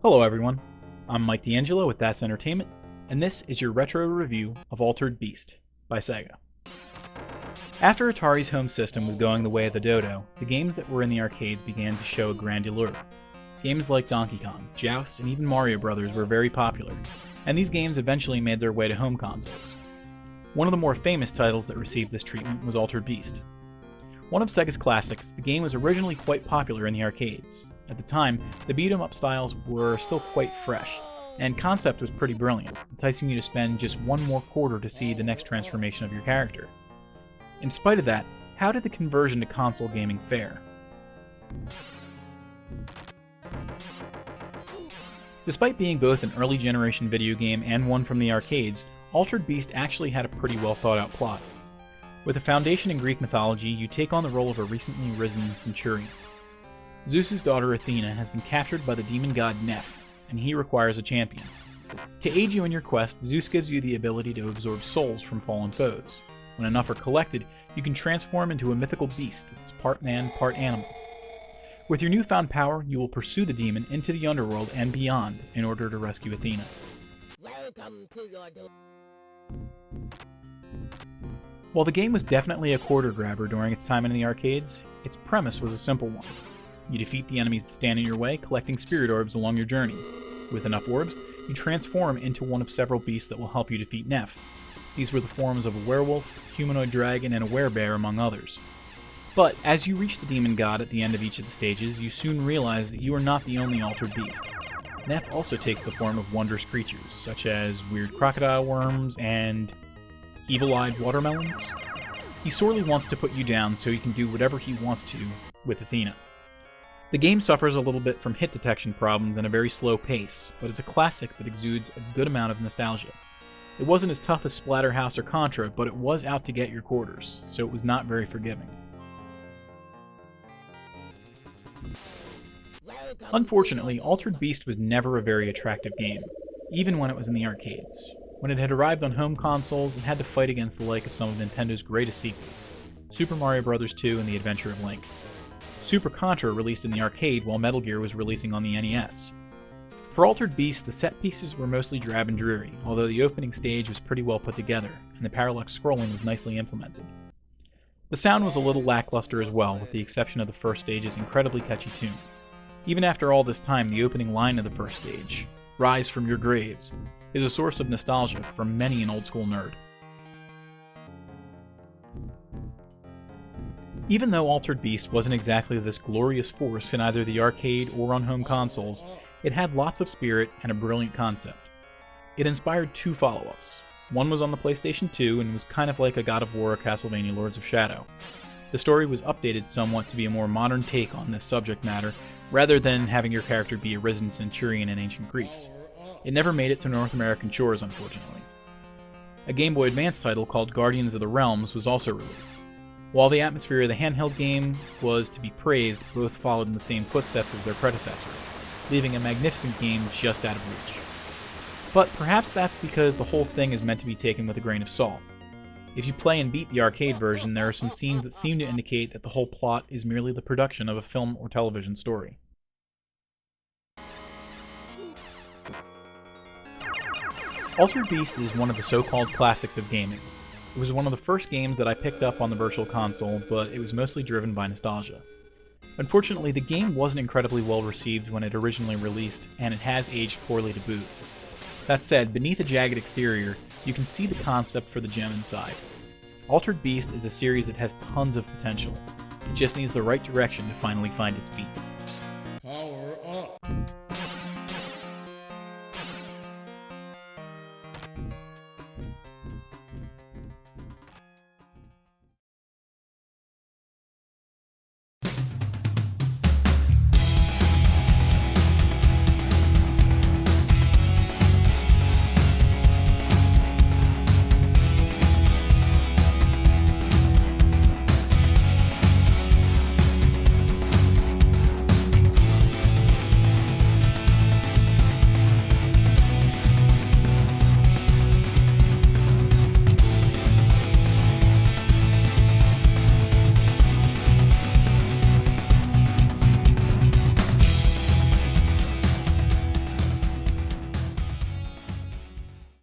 Hello everyone, I'm Mike D'Angelo with That's Entertainment, and this is your retro review of Altered Beast by Sega. After Atari's home system was going the way of the dodo, the games that were in the arcades began to show a grand allure. Games like Donkey Kong, Joust, and even Mario Brothers were very popular, and these games eventually made their way to home consoles. One of the more famous titles that received this treatment was Altered Beast. One of Sega's classics, the game was originally quite popular in the arcades. At the time, the beat-em-up styles were still quite fresh, and concept was pretty brilliant, enticing you to spend just one more quarter to see the next transformation of your character. In spite of that, how did the conversion to console gaming fare? Despite being both an early generation video game and one from the arcades, Altered Beast actually had a pretty well thought out plot. With a foundation in Greek mythology, you take on the role of a recently risen centurion. Zeus's daughter Athena has been captured by the demon god Neph, and he requires a champion. To aid you in your quest, Zeus gives you the ability to absorb souls from fallen foes. When enough are collected, you can transform into a mythical beast that's part man, part animal. With your newfound power, you will pursue the demon into the underworld and beyond in order to rescue Athena. Welcome to your While the game was definitely a quarter grabber during its time in the arcades, its premise was a simple one. You defeat the enemies that stand in your way, collecting spirit orbs along your journey. With enough orbs, you transform into one of several beasts that will help you defeat Neph. These were the forms of a werewolf, humanoid dragon, and a werebear, among others. But as you reach the demon god at the end of each of the stages, you soon realize that you are not the only altered beast. Neph also takes the form of wondrous creatures, such as weird crocodile worms and evil-eyed watermelons. He sorely wants to put you down so he can do whatever he wants to with Athena. The game suffers a little bit from hit detection problems and a very slow pace, but it's a classic that exudes a good amount of nostalgia. It wasn't as tough as Splatterhouse or Contra, but it was out to get your quarters, so it was not very forgiving. Unfortunately, Altered Beast was never a very attractive game, even when it was in the arcades. When it had arrived on home consoles, it had to fight against the like of some of Nintendo's greatest sequels, Super Mario Bros. 2 and The Adventure of Link. Super Contra released in the arcade while Metal Gear was releasing on the NES. For Altered Beast, the set pieces were mostly drab and dreary, although the opening stage was pretty well put together, and the parallax scrolling was nicely implemented. The sound was a little lackluster as well, with the exception of the first stage's incredibly catchy tune. Even after all this time, the opening line of the first stage, "Rise from your graves," is a source of nostalgia for many an old-school nerd. Even though Altered Beast wasn't exactly this glorious force in either the arcade or on home consoles, it had lots of spirit and a brilliant concept. It inspired two follow-ups. One was on the PlayStation 2 and was kind of like a God of War or Castlevania Lords of Shadow. The story was updated somewhat to be a more modern take on this subject matter, rather than having your character be a risen centurion in ancient Greece. It never made it to North American shores, unfortunately. A Game Boy Advance title called Guardians of the Realms was also released. While the atmosphere of the handheld game was to be praised, both followed in the same footsteps as their predecessor, leaving a magnificent game just out of reach. But perhaps that's because the whole thing is meant to be taken with a grain of salt. If you play and beat the arcade version, there are some scenes that seem to indicate that the whole plot is merely the production of a film or television story. Altered Beast is one of the so-called classics of gaming. It was one of the first games that I picked up on the Virtual Console, but it was mostly driven by nostalgia. Unfortunately, the game wasn't incredibly well received when it originally released, and it has aged poorly to boot. That said, beneath a jagged exterior, you can see the concept for the gem inside. Altered Beast is a series that has tons of potential. It just needs the right direction to finally find its feet.